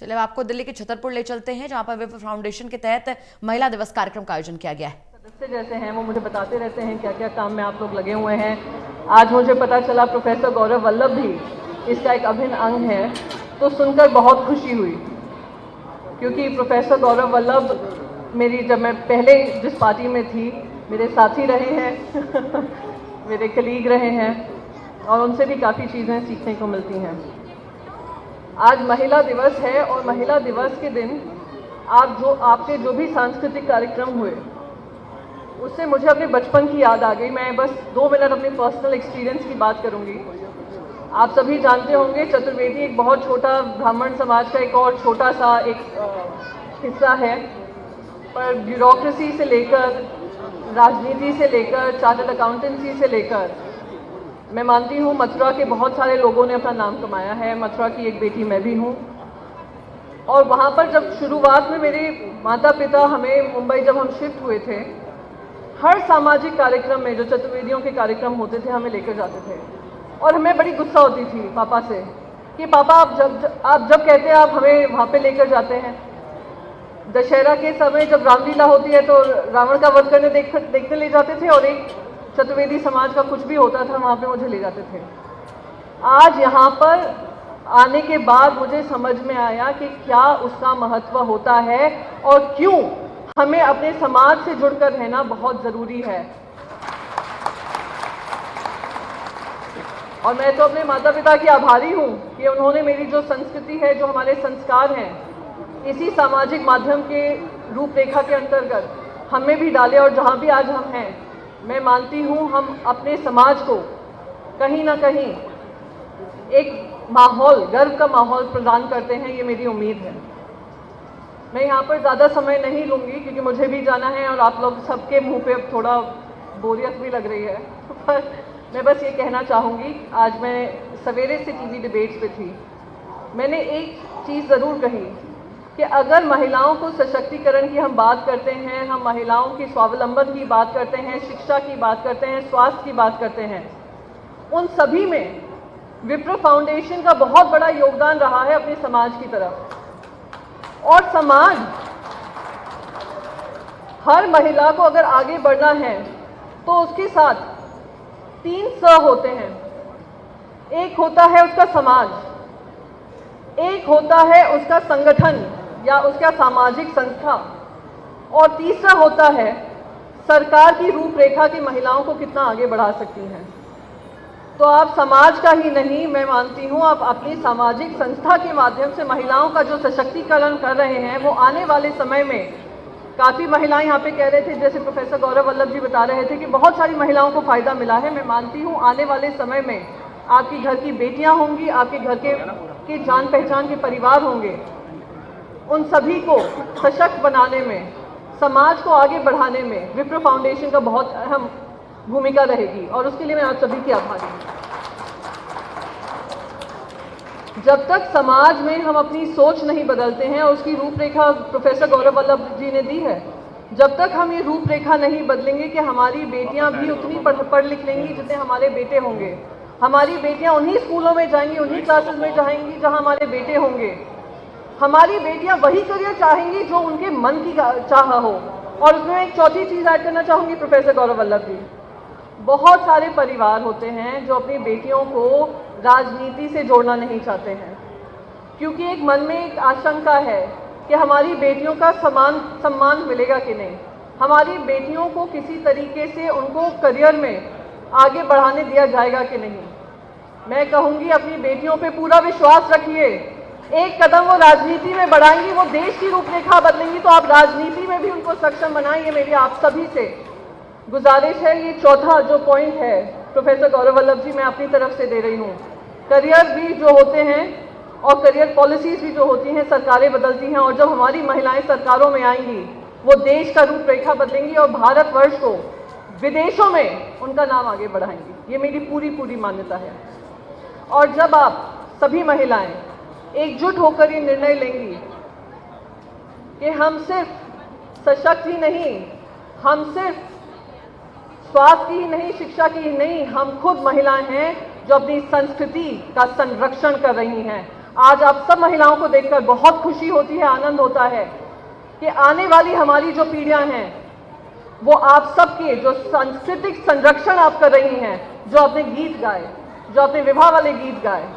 चलिए अब आपको दिल्ली के छतरपुर ले चलते हैं, जहां पर विप्र फाउंडेशन के तहत महिला दिवस कार्यक्रम का आयोजन किया गया है। सदस्य जैसे हैं वो मुझे बताते रहते हैं क्या क्या काम में आप लोग लगे हुए हैं। आज मुझे पता चला प्रोफेसर गौरव वल्लभ भी इसका एक अभिन्न अंग है, तो सुनकर बहुत खुशी हुई, क्योंकि प्रोफेसर गौरव वल्लभ मेरी जब मैं पहले जिस पार्टी में थी मेरे साथी रहे हैं मेरे कलीग रहे हैं और उनसे भी काफ़ी चीज़ें सीखने को मिलती हैं। आज महिला दिवस है और महिला दिवस के दिन आपके जो भी सांस्कृतिक कार्यक्रम हुए उससे मुझे अपने बचपन की याद आ गई। मैं बस 2 मिनट अपने पर्सनल एक्सपीरियंस की बात करूंगी। आप सभी जानते होंगे चतुर्वेदी एक बहुत छोटा ब्राह्मण समाज का एक और छोटा सा एक हिस्सा है, पर ब्यूरोक्रेसी से लेकर राजनीति से लेकर चार्टर्ड अकाउंटेंसी से लेकर मैं मानती हूँ मथुरा के बहुत सारे लोगों ने अपना नाम कमाया है। मथुरा की एक बेटी मैं भी हूँ, और वहाँ पर जब शुरुआत में मेरे माता पिता हमें मुंबई जब हम शिफ्ट हुए थे, हर सामाजिक कार्यक्रम में जो चतुर्वेदियों के कार्यक्रम होते थे हमें लेकर जाते थे, और हमें बड़ी गुस्सा होती थी पापा से कि पापा आप जब कहते हैं आप हमें वहाँ पे लेकर जाते हैं। दशहरा के समय जब रामलीला होती है तो रावण का वध करने देखने ले जाते थे, और एक चतुर्वेदी समाज का कुछ भी होता था वहाँ पे मुझे ले जाते थे। आज यहाँ पर आने के बाद मुझे समझ में आया कि क्या उसका महत्व होता है और क्यों हमें अपने समाज से जुड़कर रहना बहुत ज़रूरी है। और मैं तो अपने माता पिता की आभारी हूँ कि उन्होंने मेरी जो संस्कृति है, जो हमारे संस्कार हैं, इसी सामाजिक माध्यम के रूपरेखा के अंतर्गत हमें भी डाले, और जहाँ भी आज हम हैं मैं मानती हूँ हम अपने समाज को कहीं ना कहीं एक माहौल, गर्व का माहौल प्रदान करते हैं, ये मेरी उम्मीद है। मैं यहाँ पर ज़्यादा समय नहीं लूँगी क्योंकि मुझे भी जाना है और आप लोग सबके मुंह पे अब थोड़ा बोरियत भी लग रही है पर मैं बस ये कहना चाहूँगी, आज मैं सवेरे से टीवी डिबेट्स पे थी, मैंने एक चीज़ ज़रूर कही कि अगर महिलाओं को सशक्तिकरण की हम बात करते हैं, हम महिलाओं की स्वावलंबन की बात करते हैं, शिक्षा की बात करते हैं, स्वास्थ्य की बात करते हैं, उन सभी में विप्रो फाउंडेशन का बहुत बड़ा योगदान रहा है अपने समाज की तरफ। और समाज, हर महिला को अगर आगे बढ़ना है तो उसके साथ 3 स होते हैं। एक होता है उसका समाज, एक होता है उसका संगठन या उसका सामाजिक संस्था, और तीसरा होता है सरकार की रूपरेखा की महिलाओं को कितना आगे बढ़ा सकती हैं। तो आप समाज का ही नहीं, मैं मानती हूँ आप अपनी सामाजिक संस्था के माध्यम से महिलाओं का जो सशक्तिकरण कर रहे हैं, वो आने वाले समय में काफ़ी महिलाएं यहाँ पे कह रहे थे, जैसे प्रोफेसर गौरव वल्लभ जी बता रहे थे कि बहुत सारी महिलाओं को फ़ायदा मिला है। मैं मानती हूँ आने वाले समय में आपकी घर की बेटियाँ होंगी, आपके घर के जान पहचान के परिवार होंगे, उन सभी को सशक्त बनाने में, समाज को आगे बढ़ाने में विप्रो फाउंडेशन का बहुत अहम भूमिका रहेगी, और उसके लिए मैं आप सभी की आभारी हूँ। जब तक समाज में हम अपनी सोच नहीं बदलते हैं, और उसकी रूपरेखा प्रोफेसर गौरव वल्लभ जी ने दी है, जब तक हम ये रूपरेखा नहीं बदलेंगे कि हमारी बेटियां भी उतनी पढ़ लिख लेंगी जितने हमारे बेटे होंगे, हमारी बेटियां उन्हीं स्कूलों में जाएंगी, उन्हीं क्लासेस में जाएंगी जहां हमारे बेटे होंगे, हमारी बेटियां वही करियर चाहेंगी जो उनके मन की चाह हो। और उसमें एक चौथी चीज़ ऐड करना चाहूँगी प्रोफेसर गौरव वल्लभ जी, बहुत सारे परिवार होते हैं जो अपनी बेटियों को राजनीति से जोड़ना नहीं चाहते हैं, क्योंकि एक मन में एक आशंका है कि हमारी बेटियों का सम्मान मिलेगा कि नहीं, हमारी बेटियों को किसी तरीके से उनको करियर में आगे बढ़ाने दिया जाएगा कि नहीं। मैं कहूँगी अपनी बेटियों पे पूरा विश्वास रखिए, एक कदम वो राजनीति में बढ़ाएंगी, वो देश की रूपरेखा बदलेंगी, तो आप राजनीति में भी उनको सक्षम बनाएं, ये मेरी आप सभी से गुजारिश है। ये चौथा जो पॉइंट है प्रोफेसर गौरव वल्लभ जी मैं अपनी तरफ से दे रही हूँ। करियर भी जो होते हैं और करियर पॉलिसीज भी जो होती हैं, सरकारें बदलती हैं, और जब हमारी महिलाएं सरकारों में आएंगी वो देश का रूपरेखा बदलेंगी और भारतवर्ष को विदेशों में उनका नाम आगे बढ़ाएंगी, ये मेरी पूरी मान्यता है। और जब आप सभी महिलाएं एकजुट होकर ये निर्णय लेंगी कि हम सिर्फ सशक्त ही नहीं, हम सिर्फ स्वास्थ्य की ही नहीं, शिक्षा की ही नहीं, हम खुद महिलाएं हैं जो अपनी संस्कृति का संरक्षण कर रही हैं, आज आप सब महिलाओं को देखकर बहुत खुशी होती है, आनंद होता है कि आने वाली हमारी जो पीढ़ियां हैं वो आप सबके जो सांस्कृतिक संरक्षण आप कर रही हैं, जो आपने गीत गाए, जो आपने विवाह वाले गीत गाए,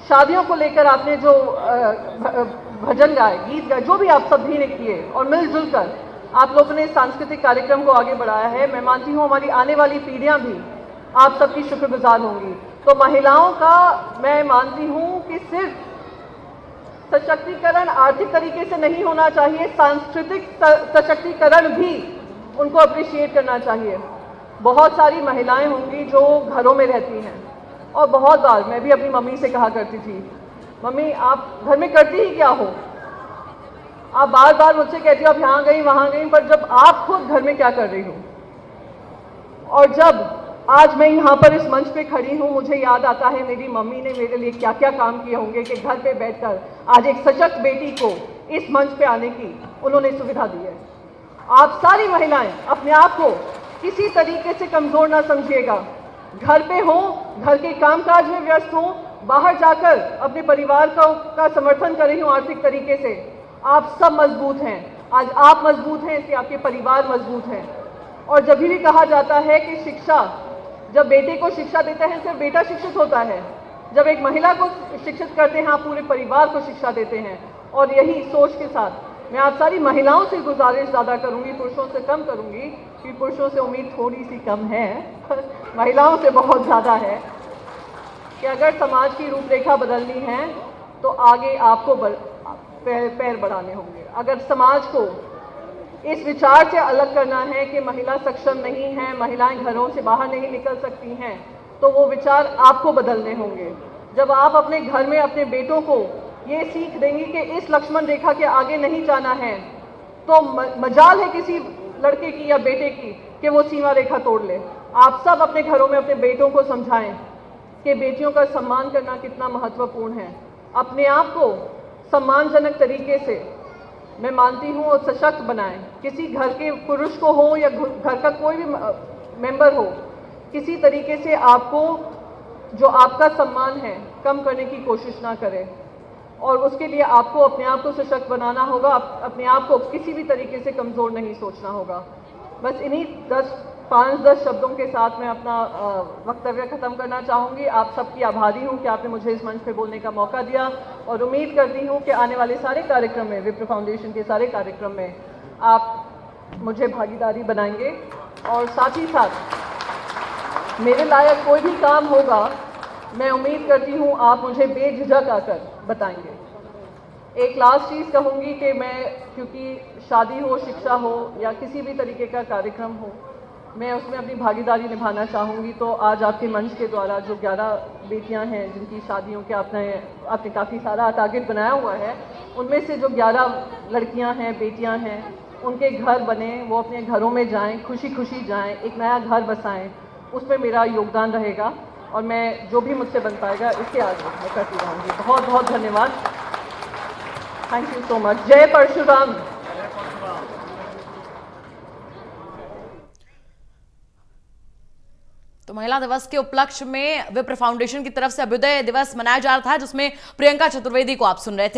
शादियों को लेकर आपने जो भजन गाए, गीत गाए, जो भी आप सभी ने किए और मिलजुल कर आप लोगों ने सांस्कृतिक कार्यक्रम को आगे बढ़ाया है। मैं मानती हूँ हमारी आने वाली पीढ़ियां भी आप सबकी शुक्रगुजार होंगी। तो महिलाओं का मैं मानती हूँ कि सिर्फ सशक्तिकरण आर्थिक तरीके से नहीं होना चाहिए, सांस्कृतिक सशक्तिकरण भी उनको अप्रिशिएट करना चाहिए। बहुत सारी महिलाएं होंगी जो घरों में रहती हैं और बहुत बार मैं भी अपनी मम्मी से कहा करती थी, मम्मी आप घर में करती ही क्या हो? आप बार बार मुझसे कहती हो आप यहाँ गई वहाँ गई, पर जब आप खुद घर में क्या कर रही हो? और जब आज मैं यहाँ पर इस मंच पे खड़ी हूँ, मुझे याद आता है मेरी मम्मी ने मेरे लिए क्या क्या काम किए होंगे कि घर पे बैठकर आज एक सशक्त बेटी को इस मंच पे आने की उन्होंने सुविधा दी है। आप सारी महिलाएं अपने आप को किसी तरीके से कमजोर ना समझिएगा। घर पे हो, घर के कामकाज में व्यस्त हो, बाहर जाकर अपने परिवार का समर्थन कर रही हूँ आर्थिक तरीके से। आप सब मजबूत हैं। आज आप मजबूत हैं इसलिए आपके परिवार मजबूत हैं। और जब भी कहा जाता है कि शिक्षा, जब बेटे को शिक्षा देते हैं सिर्फ बेटा शिक्षित होता है, जब एक महिला को शिक्षित करते हैं आप पूरे परिवार को शिक्षा देते हैं। और यही सोच के साथ मैं आप सारी महिलाओं से गुजारिश ज़्यादा करूंगी, पुरुषों से कम करूंगी, क्योंकि पुरुषों से उम्मीद थोड़ी सी कम है, महिलाओं से बहुत ज़्यादा है, कि अगर समाज की रूपरेखा बदलनी है तो आगे आपको पैर बढ़ाने होंगे। अगर समाज को इस विचार से अलग करना है कि महिला सक्षम नहीं है, महिलाएं घरों से बाहर नहीं निकल सकती हैं, तो वो विचार आपको बदलने होंगे। जब आप अपने घर में अपने बेटों को ये सीख देंगी कि इस लक्ष्मण रेखा के आगे नहीं जाना है, तो मजाल है किसी लड़के की या बेटे की कि वो सीमा रेखा तोड़ ले। आप सब अपने घरों में अपने बेटों को समझाएं कि बेटियों का सम्मान करना कितना महत्वपूर्ण है। अपने आप को सम्मानजनक तरीके से मैं मानती हूँ और सशक्त बनाएं। किसी घर के पुरुष को हो या घर का कोई भी मेंबर हो, किसी तरीके से आपको जो आपका सम्मान है कम करने की कोशिश ना करें। और उसके लिए आपको अपने आप को सशक्त बनाना होगा, अपने आप को किसी भी तरीके से कमज़ोर नहीं सोचना होगा। बस इन्हीं 5-10 शब्दों के साथ मैं अपना वक्तव्य ख़त्म करना चाहूँगी। आप सबकी आभारी हूँ कि आपने मुझे इस मंच पे बोलने का मौका दिया, और उम्मीद करती हूँ कि आने वाले सारे कार्यक्रम में, विप्र फाउंडेशन के सारे कार्यक्रम में आप मुझे भागीदारी बनाएंगे। और साथ ही साथ मेरे लायक कोई भी काम होगा, मैं उम्मीद करती हूँ आप मुझे बेझिझक आकर बताएंगे। एक लास्ट चीज़ कहूँगी कि मैं, क्योंकि शादी हो, शिक्षा हो या किसी भी तरीके का कार्यक्रम हो, मैं उसमें अपनी भागीदारी निभाना चाहूँगी। तो आज आपके मंच के द्वारा जो 11 बेटियां हैं जिनकी शादियों के आपने काफ़ी सारा टारगेट बनाया हुआ है, उनमें से जो 11 लड़कियां हैं, बेटियां हैं, उनके घर बने, वो अपने घरों में जाएं, खुशी खुशी जाएं, एक नया घर बसाएं, उसमें मेरा योगदान रहेगा। और मैं जो भी मुझसे बन पाएगा इसके आगे मैं करती रहूँगी। बहुत बहुत धन्यवाद। Thank you so much. जय परशुराम। तो महिला दिवस के उपलक्ष्य में विप्र फाउंडेशन की तरफ से अभ्युदय दिवस मनाया जा रहा था, जिसमें प्रियंका चतुर्वेदी को आप सुन रहे थे।